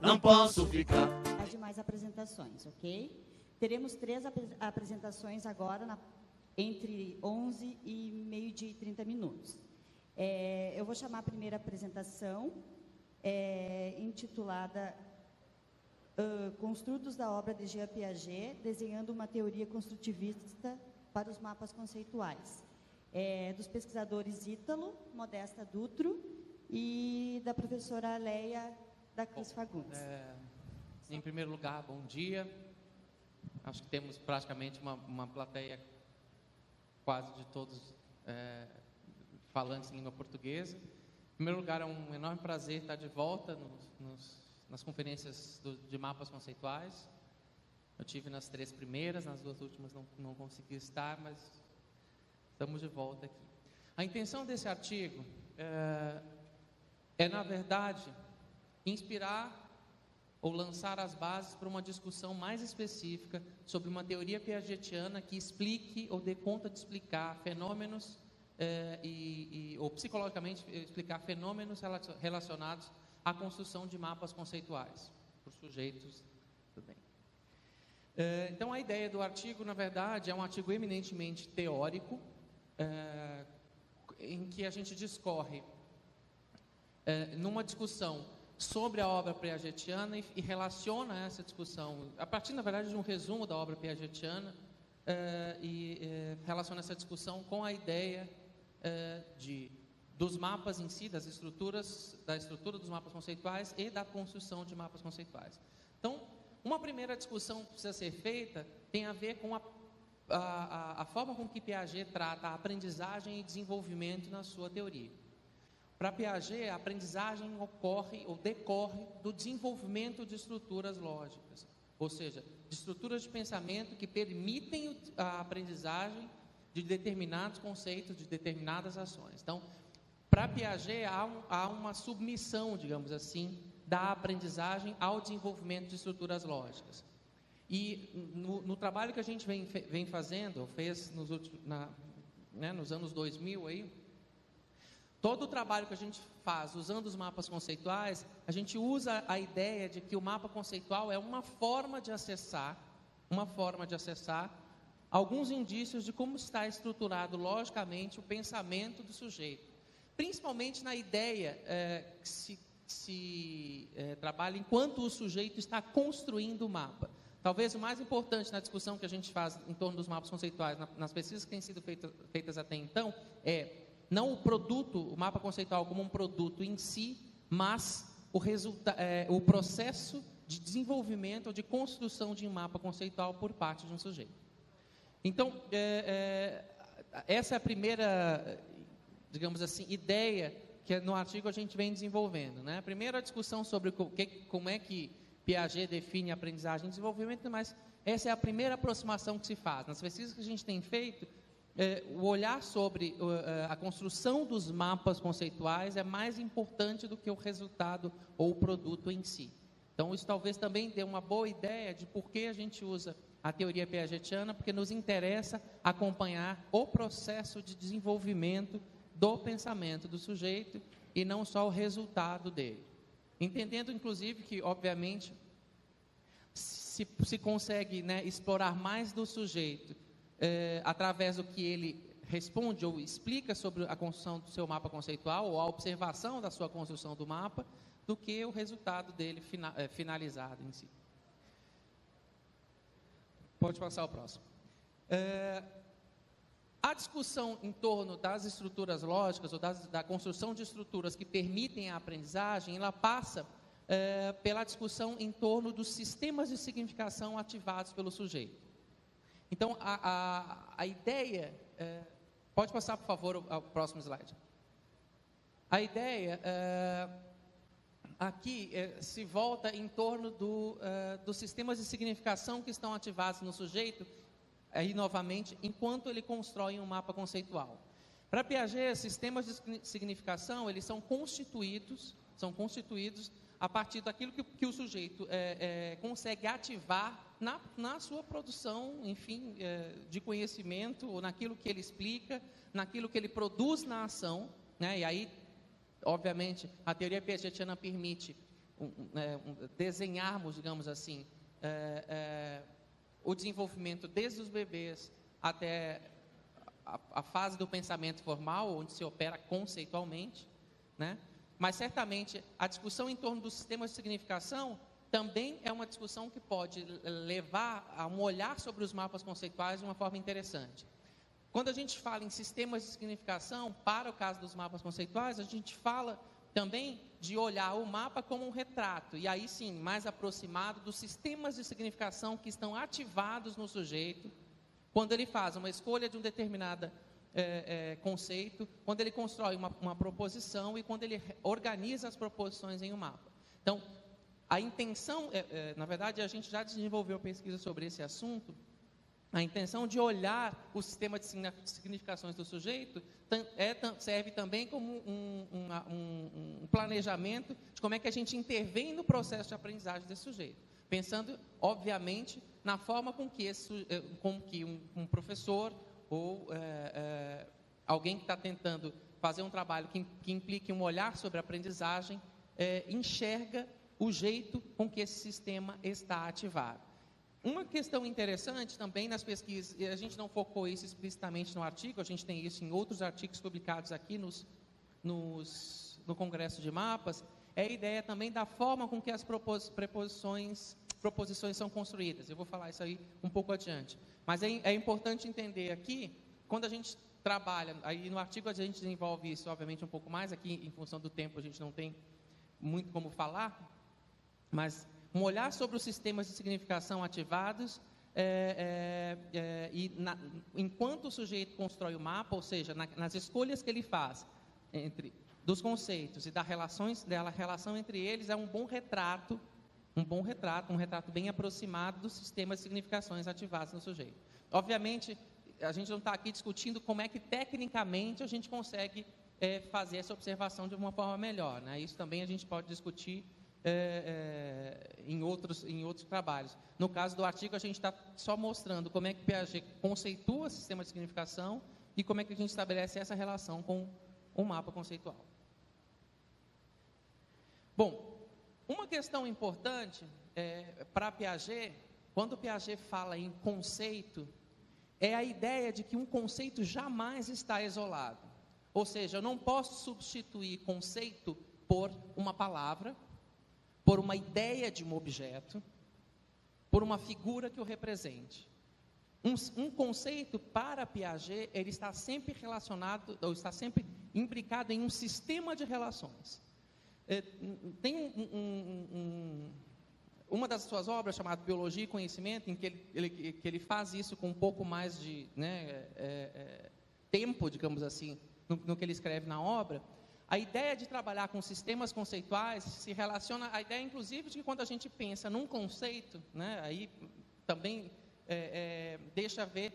Não posso ficar. De mais apresentações, ok? Teremos 3 apresentações agora, entre 11 e meio-dia e 30 minutos. Eu vou chamar a primeira apresentação, intitulada Construtos da obra de Jean Piaget, desenhando uma teoria construtivista para os mapas conceituais. Dos pesquisadores Ítalo, Modesta Dutro e da professora Leia da Cruz Fagundes. Em primeiro lugar, bom dia. Acho que temos praticamente uma plateia quase de todos falantes em língua portuguesa. Em primeiro lugar, é um enorme prazer estar de volta nas conferências de mapas conceituais. Eu tive nas 3 primeiras, nas 2 últimas não consegui estar, mas estamos de volta aqui. A intenção desse artigo na verdade, inspirar ou lançar as bases para uma discussão mais específica sobre uma teoria piagetiana que explique ou dê conta de explicar fenômenos ou psicologicamente explicar fenômenos relacionados à construção de mapas conceituais por sujeitos. Tudo bem. Então, a ideia do artigo, na verdade, é um artigo eminentemente teórico, em que a gente discorre numa discussão sobre a obra piagetiana e relaciona essa discussão, a partir, na verdade, de um resumo da obra piagetiana, relaciona essa discussão com a ideia dos mapas em si, da estrutura dos mapas conceituais e da construção de mapas conceituais. Então, uma primeira discussão que precisa ser feita tem a ver com a forma com que Piaget trata a aprendizagem e desenvolvimento na sua teoria. Para Piaget, a aprendizagem ocorre ou decorre do desenvolvimento de estruturas lógicas, ou seja, de estruturas de pensamento que permitem a aprendizagem de determinados conceitos, de determinadas ações. Então, para Piaget, há uma submissão, digamos assim, da aprendizagem ao desenvolvimento de estruturas lógicas. E no trabalho que a gente vem fazendo, fez nos anos 2000, todo o trabalho que a gente faz usando os mapas conceituais, a gente usa a ideia de que o mapa conceitual é uma forma de acessar alguns indícios de como está estruturado logicamente o pensamento do sujeito. Principalmente na ideia que se trabalha enquanto o sujeito está construindo o mapa. Talvez o mais importante na discussão que a gente faz em torno dos mapas conceituais, nas pesquisas que têm sido feitas até então, não o mapa conceitual como um produto em si, mas o processo de desenvolvimento ou de construção de um mapa conceitual por parte de um sujeito. Então, essa é a primeira, digamos assim, ideia que no artigo a gente vem desenvolvendo, né? Primeiro a discussão sobre como é que Piaget define aprendizagem e desenvolvimento, mas essa é a primeira aproximação que se faz. Nas pesquisas que a gente tem feito, o olhar sobre a construção dos mapas conceituais é mais importante do que o resultado ou o produto em si. Então, isso talvez também dê uma boa ideia de por que a gente usa a teoria piagetiana, porque nos interessa acompanhar o processo de desenvolvimento do pensamento do sujeito e não só o resultado dele. Entendendo, inclusive, que, obviamente, se consegue explorar mais do sujeito através do que ele responde ou explica sobre a construção do seu mapa conceitual ou a observação da sua construção do mapa, do que o resultado dele finalizado em si. Pode passar ao próximo. A discussão em torno das estruturas lógicas ou da construção de estruturas que permitem a aprendizagem, ela passa pela discussão em torno dos sistemas de significação ativados pelo sujeito. Então, a ideia... pode passar, por favor, ao próximo slide. A ideia aqui se volta em torno dos sistemas de significação que estão ativados no sujeito, aí novamente, enquanto ele constrói um mapa conceitual. Para Piaget, sistemas de significação, eles são constituídos a partir daquilo que o sujeito consegue ativar na sua produção, enfim, de conhecimento, ou naquilo que ele explica, naquilo que ele produz na ação, né? E aí, obviamente, a teoria piagetiana permite desenharmos, digamos assim, o desenvolvimento desde os bebês até a fase do pensamento formal, onde se opera conceitualmente, né? Mas certamente a discussão em torno dos sistemas de significação também é uma discussão que pode levar a um olhar sobre os mapas conceituais de uma forma interessante. Quando a gente fala em sistemas de significação, para o caso dos mapas conceituais, a gente fala também de olhar o mapa como um retrato, e aí sim, mais aproximado dos sistemas de significação que estão ativados no sujeito, quando ele faz uma escolha de um determinado conceito, quando ele constrói uma proposição e quando ele organiza as proposições em um mapa. Então, a intenção, na verdade, a gente já desenvolveu pesquisa sobre esse assunto. A intenção de olhar o sistema de significações do sujeito serve também como um planejamento de como é que a gente intervém no processo de aprendizagem desse sujeito. Pensando, obviamente, na forma com que um professor ou alguém que está tentando fazer um trabalho que implique um olhar sobre a aprendizagem, enxerga o jeito com que esse sistema está ativado. Uma questão interessante também nas pesquisas, e a gente não focou isso explicitamente no artigo, a gente tem isso em outros artigos publicados aqui no Congresso de Mapas, é a ideia também da forma com que as proposições são construídas. Eu vou falar isso aí um pouco adiante. Mas é importante entender aqui, quando a gente trabalha, aí no artigo a gente desenvolve isso, obviamente, um pouco mais, aqui em função do tempo a gente não tem muito como falar, mas um olhar sobre os sistemas de significação ativados, enquanto o sujeito constrói o mapa, ou seja, nas escolhas que ele faz dos conceitos e da relação entre eles, é um retrato bem aproximado dos sistemas de significações ativados no sujeito. Obviamente, a gente não está aqui discutindo como é que tecnicamente a gente consegue fazer essa observação de uma forma melhor, né? Isso também a gente pode discutir em outros trabalhos. No caso do artigo, a gente está só mostrando como é que Piaget conceitua o sistema de significação e como é que a gente estabelece essa relação com o mapa conceitual. Bom, uma questão importante para Piaget, quando Piaget fala em conceito, é a ideia de que um conceito jamais está isolado. Ou seja, eu não posso substituir conceito por uma palavra, por uma ideia de um objeto, por uma figura que o represente. Um conceito, para Piaget, ele está sempre relacionado, ou está sempre imbricado em um sistema de relações. Tem uma das suas obras, chamada Biologia e Conhecimento, em que ele faz isso com um pouco mais de tempo, digamos assim, no que ele escreve na obra. A ideia de trabalhar com sistemas conceituais se relaciona à ideia, inclusive, de que quando a gente pensa num conceito, né, aí também deixa ver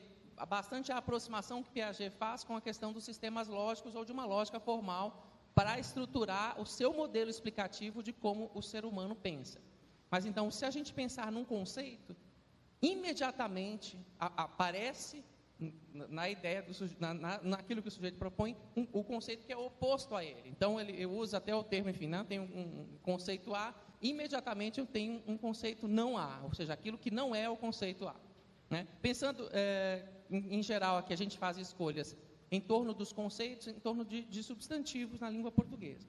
bastante a aproximação que Piaget faz com a questão dos sistemas lógicos ou de uma lógica formal para estruturar o seu modelo explicativo de como o ser humano pensa. Mas então, se a gente pensar num conceito, imediatamente aparece na ideia, naquilo que o sujeito propõe, o conceito que é oposto a ele. Então, eu uso até o termo, enfim, né? Tem um conceito A, imediatamente eu tenho um conceito não A, ou seja, aquilo que não é o conceito A. Né? Pensando, em geral, aqui a gente faz escolhas em torno dos conceitos, em torno de substantivos na língua portuguesa.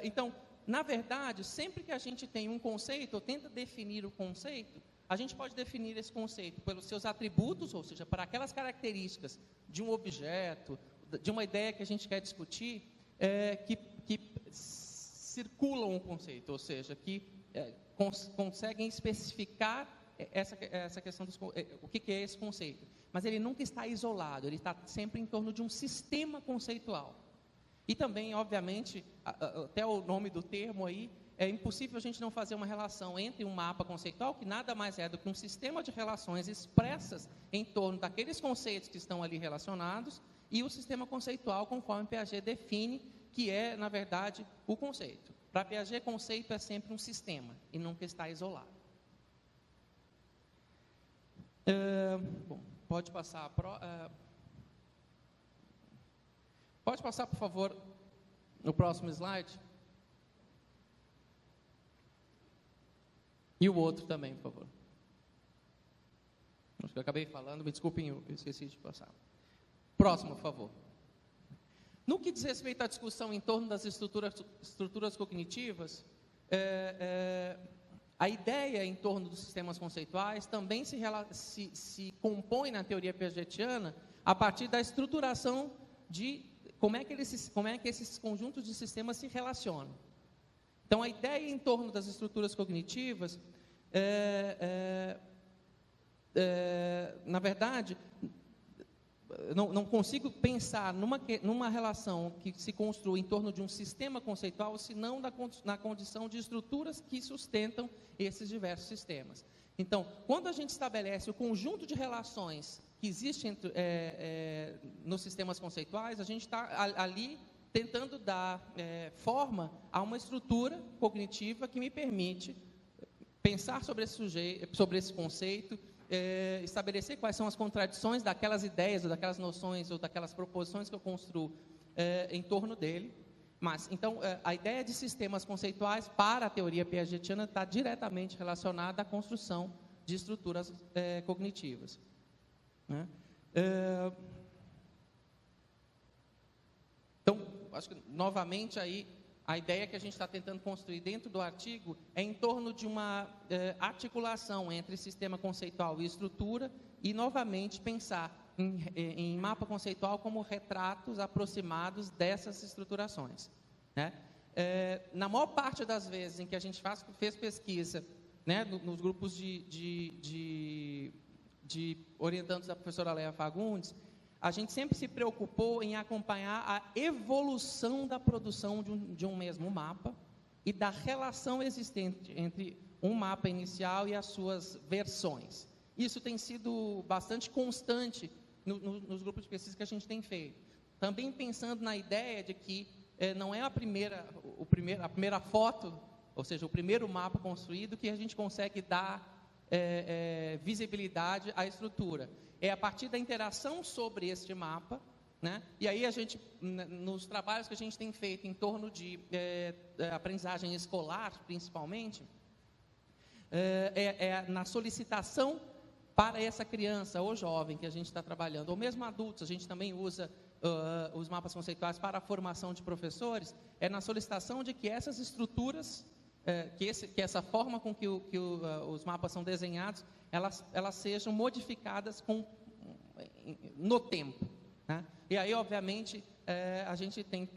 Então, na verdade, sempre que a gente tem um conceito, ou tenta definir o conceito, a gente pode definir esse conceito pelos seus atributos, ou seja, para aquelas características de um objeto, de uma ideia que a gente quer discutir, que circulam o conceito, ou seja, que conseguem especificar essa questão o que é esse conceito. Mas ele nunca está isolado, ele está sempre em torno de um sistema conceitual. E também, obviamente, até o nome do termo aí, é impossível a gente não fazer uma relação entre um mapa conceitual, que nada mais é do que um sistema de relações expressas em torno daqueles conceitos que estão ali relacionados, e o sistema conceitual, conforme Piaget define, que é, na verdade, o conceito. Para Piaget, conceito é sempre um sistema, e nunca está isolado. Bom, pode passar pode passar, por favor, no próximo slide. E o outro também, por favor. Acho que eu acabei falando, me desculpem, eu esqueci de passar. Próximo, por favor. No que diz respeito à discussão em torno das estruturas cognitivas, a ideia em torno dos sistemas conceituais também se compõe na teoria piagetiana a partir da estruturação de como é que esses conjuntos de sistemas se relacionam. Então, a ideia em torno das estruturas cognitivas, na verdade, não consigo pensar numa relação que se construa em torno de um sistema conceitual, senão na condição de estruturas que sustentam esses diversos sistemas. Então, quando a gente estabelece o conjunto de relações que existe nos sistemas conceituais, a gente está ali tentando dar forma a uma estrutura cognitiva que me permite pensar sobre esse conceito, estabelecer quais são as contradições daquelas ideias, ou daquelas noções, ou daquelas proposições que eu construo em torno dele. Mas, então, a ideia de sistemas conceituais para a teoria piagetiana está diretamente relacionada à construção de estruturas cognitivas. Né? Então, acho que, novamente, aí, a ideia que a gente está tentando construir dentro do artigo é em torno de uma articulação entre sistema conceitual e estrutura, e, novamente, pensar em mapa conceitual como retratos aproximados dessas estruturações. Né? Na maior parte das vezes em que a gente fez pesquisa, né, nos grupos de orientandos da professora Leia Fagundes, a gente sempre se preocupou em acompanhar a evolução da produção de um mesmo mapa e da relação existente entre um mapa inicial e as suas versões. Isso tem sido bastante constante nos grupos de pesquisa que a gente tem feito. Também pensando na ideia de que não é a primeira foto, ou seja, o primeiro mapa construído que a gente consegue dar visibilidade à estrutura. É a partir da interação sobre este mapa, né? E aí a gente, nos trabalhos que a gente tem feito em torno de aprendizagem escolar, principalmente, na solicitação para essa criança ou jovem que a gente está trabalhando, ou mesmo adultos, a gente também usa os mapas conceituais para a formação de professores, é na solicitação de que essas estruturas, que essa forma com que os mapas são desenhados, elas sejam modificadas no tempo. Né? E aí, obviamente, a gente tem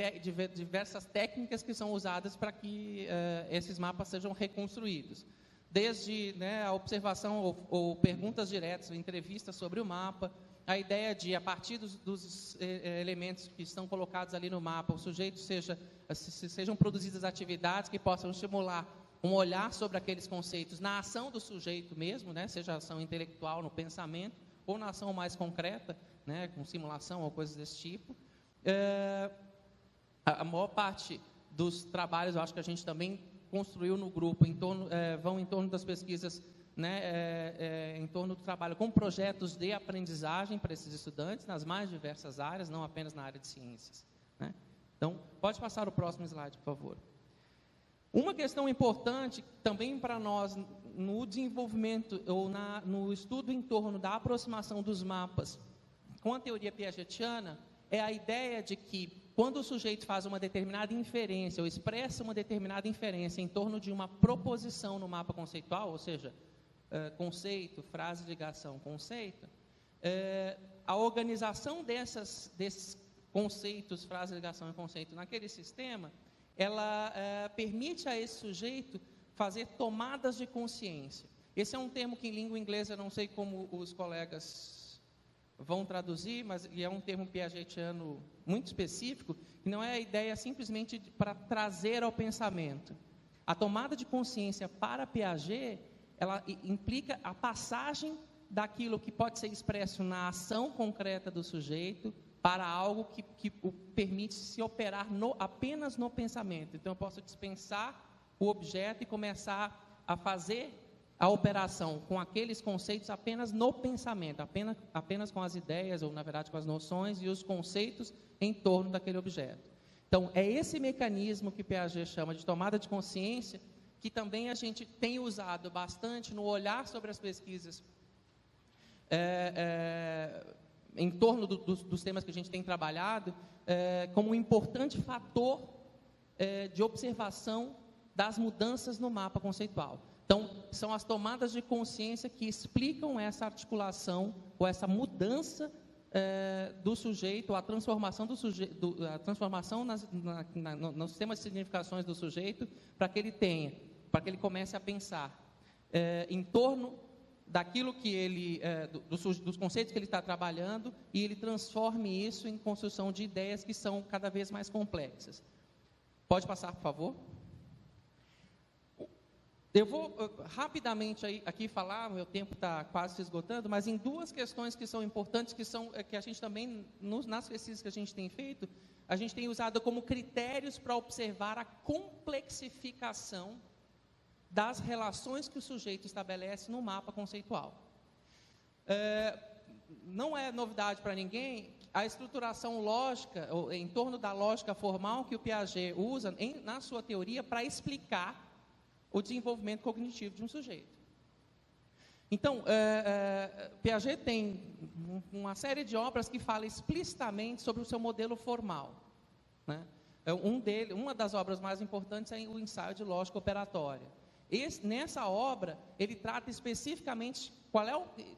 diversas técnicas que são usadas para que esses mapas sejam reconstruídos. Desde, né, a observação ou perguntas diretas, ou entrevistas sobre o mapa, a ideia de, a partir dos elementos que estão colocados ali no mapa, o sujeito sejam produzidas atividades que possam estimular um olhar sobre aqueles conceitos na ação do sujeito mesmo, né, seja ação intelectual no pensamento, ou na ação mais concreta, né, com simulação ou coisas desse tipo. A maior parte dos trabalhos, eu acho que a gente também construiu no grupo, vão em torno das pesquisas, né, em torno do trabalho com projetos de aprendizagem para esses estudantes, nas mais diversas áreas, não apenas na área de ciências. Né? Então, pode passar o próximo slide, por favor. Uma questão importante também para nós, no desenvolvimento, ou no estudo em torno da aproximação dos mapas com a teoria piagetiana, é a ideia de que, quando o sujeito faz uma determinada inferência, ou expressa uma determinada inferência em torno de uma proposição no mapa conceitual, ou seja, conceito, frase, ligação, conceito, a organização desses conceitos, frase, ligação e conceito naquele sistema, ela permite a esse sujeito fazer tomadas de consciência. Esse é um termo que em língua inglesa, eu não sei como os colegas vão traduzir, mas é um termo piagetiano muito específico, que não é a ideia simplesmente para trazer ao pensamento. A tomada de consciência para Piaget, ela implica a passagem daquilo que pode ser expresso na ação concreta do sujeito para algo que o permite se operar apenas no pensamento. Então, eu posso dispensar o objeto e começar a fazer a operação com aqueles conceitos apenas no pensamento, apenas com as ideias, ou na verdade com as noções e os conceitos em torno daquele objeto. Então, é esse mecanismo que Piaget chama de tomada de consciência, que também a gente tem usado bastante no olhar sobre as pesquisas em torno dos temas que a gente tem trabalhado, como um importante fator de observação das mudanças no mapa conceitual. Então, são as tomadas de consciência que explicam essa articulação, ou essa mudança do sujeito, a transformação do sujeito, a transformação nos sistemas de significações do sujeito, para que ele comece a pensar em torno daquilo que ele, dos conceitos que ele está trabalhando, e ele transforme isso em construção de ideias que são cada vez mais complexas. Pode passar, por favor? Eu vou rapidamente aqui falar, meu tempo está quase se esgotando, mas em duas questões que são importantes, que a gente também, nas pesquisas que a gente tem feito, a gente tem usado como critérios para observar a complexificação das relações que o sujeito estabelece no mapa conceitual. Não é novidade para ninguém a estruturação lógica, em torno da lógica formal que o Piaget usa na sua teoria para explicar o desenvolvimento cognitivo de um sujeito. Então, Piaget tem uma série de obras que fala explicitamente sobre o seu modelo formal, né? Uma das obras mais importantes é o Ensaio de Lógica Operatória. Nessa obra, ele trata especificamente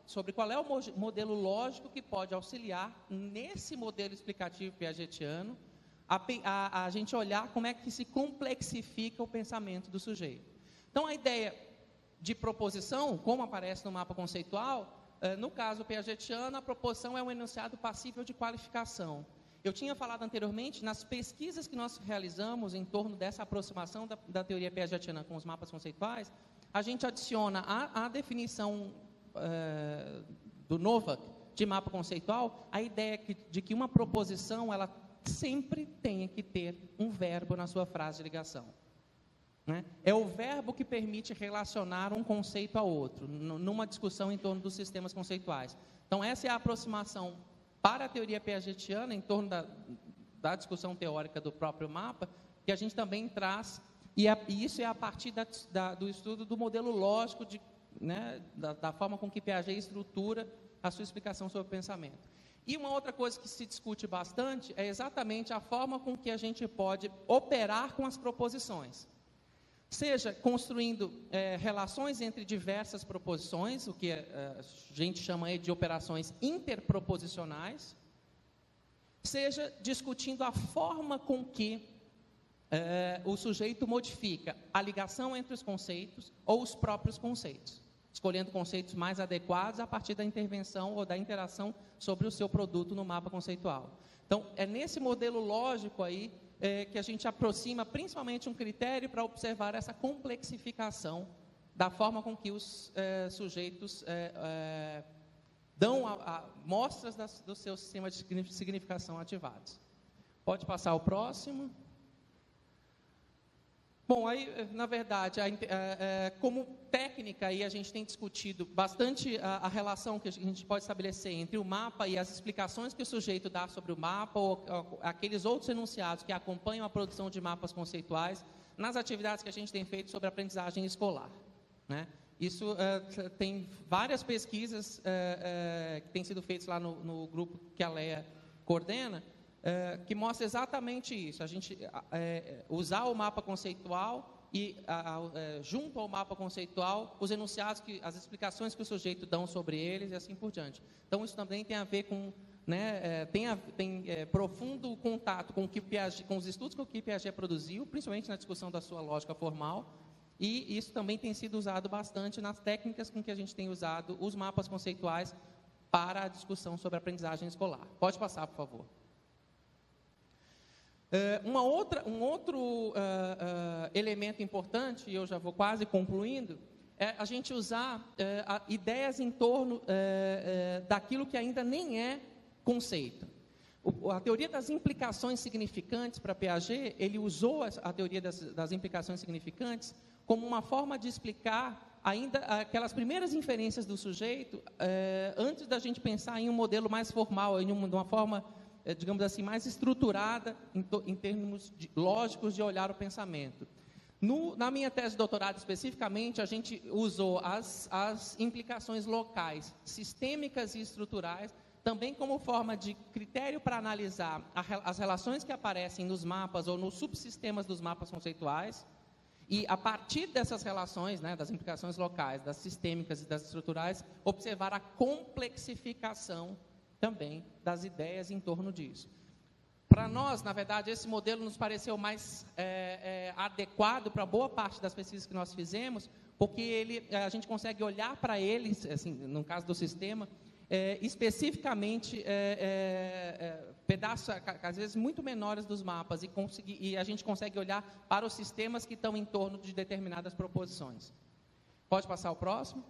sobre qual é o modelo lógico que pode auxiliar, nesse modelo explicativo piagetiano, a gente olhar como é que se complexifica o pensamento do sujeito. Então, a ideia de proposição, como aparece no mapa conceitual, no caso piagetiano, a proposição é um enunciado passível de qualificação. Eu tinha falado anteriormente, nas pesquisas que nós realizamos em torno dessa aproximação da teoria piagetiana com os mapas conceituais, a gente adiciona à definição do Novak de mapa conceitual a ideia de que uma proposição ela sempre tem que ter um verbo na sua frase de ligação. Né? É o verbo que permite relacionar um conceito a outro, numa discussão em torno dos sistemas conceituais. Então, essa é a aproximação para a teoria piagetiana, em torno da discussão teórica do próprio mapa, que a gente também traz, e isso é a partir do estudo do modelo lógico, da forma com que Piaget estrutura a sua explicação sobre o pensamento. E uma outra coisa que se discute bastante é exatamente a forma com que a gente pode operar com as proposições. Seja construindo relações entre diversas proposições, o que a gente chama aí de operações interproposicionais, seja discutindo a forma com que o sujeito modifica a ligação entre os conceitos ou os próprios conceitos, escolhendo conceitos mais adequados a partir da intervenção ou da interação sobre o seu produto no mapa conceitual. Então, é nesse modelo lógico aí que a gente aproxima principalmente um critério para observar essa complexificação da forma com que os sujeitos dão mostras do seu sistema de significação ativados. Pode passar o próximo. Bom, aí, na verdade, como técnica, aí a gente tem discutido bastante a relação que a gente pode estabelecer entre o mapa e as explicações que o sujeito dá sobre o mapa, ou aqueles outros enunciados que acompanham a produção de mapas conceituais, nas atividades que a gente tem feito sobre aprendizagem escolar. Né? Isso tem várias pesquisas que têm sido feitas lá no grupo que a Leia coordena, que mostra exatamente isso, a gente usar o mapa conceitual e, junto ao mapa conceitual, os enunciados, as explicações que o sujeito dão sobre eles e assim por diante. Então, isso também tem a ver com, tem profundo contato com os estudos que o Piaget produziu, principalmente na discussão da sua lógica formal, e isso também tem sido usado bastante nas técnicas com que a gente tem usado os mapas conceituais para a discussão sobre a aprendizagem escolar. Pode passar, por favor. Um outro elemento importante, e eu já vou quase concluindo, é a gente usar ideias em torno daquilo que ainda nem é conceito. A teoria das implicações significantes para Piaget, ele usou a teoria das implicações significantes como uma forma de explicar ainda aquelas primeiras inferências do sujeito, antes da gente pensar em um modelo mais formal, de uma forma, digamos assim, mais estruturada, em termos lógicos de olhar o pensamento. Na minha tese de doutorado, especificamente, a gente usou as implicações locais, sistêmicas e estruturais, também como forma de critério para analisar as relações que aparecem nos mapas ou nos subsistemas dos mapas conceituais, e, a partir dessas relações, né, das implicações locais, das sistêmicas e das estruturais, observar a complexificação também das ideias em torno disso. Para nós, na verdade, esse modelo nos pareceu mais adequado para boa parte das pesquisas que nós fizemos, porque a gente consegue olhar para ele, assim, no caso do sistema, especificamente pedaços, às vezes, muito menores dos mapas, e a gente consegue olhar para os sistemas que estão em torno de determinadas proposições. Pode passar o próximo?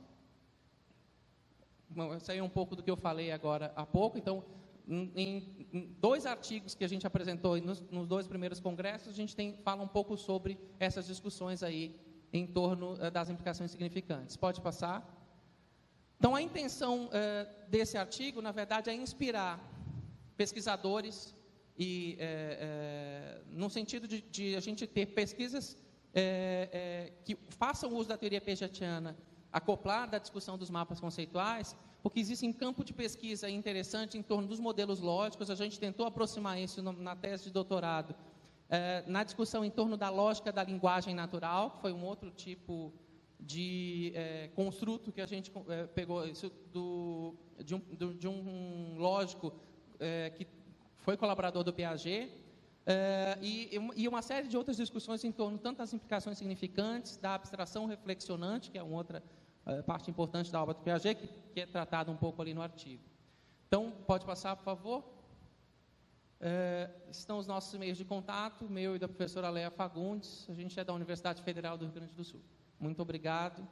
Isso aí é um pouco do que eu falei agora há pouco. Então, em 2 artigos que a gente apresentou nos 2 primeiros congressos, a gente fala um pouco sobre essas discussões aí em torno das implicações significantes. Pode passar? Então, a intenção desse artigo, na verdade, é inspirar pesquisadores no sentido de a gente ter pesquisas que façam uso da teoria piagetiana acoplada à discussão dos mapas conceituais, porque existe um campo de pesquisa interessante em torno dos modelos lógicos. A gente tentou aproximar isso na tese de doutorado, na discussão em torno da lógica da linguagem natural, que foi um outro tipo de construto que a gente pegou isso de um lógico que foi colaborador do Piaget, e uma série de outras discussões em torno tanto das implicações significantes, da abstração reflexionante, que é uma outra parte importante da obra do Piaget, que é tratada um pouco ali no artigo. Então, pode passar, por favor. Estão os nossos e-mails de contato, meu e da professora Léa Fagundes. A gente é da Universidade Federal do Rio Grande do Sul. Muito obrigado.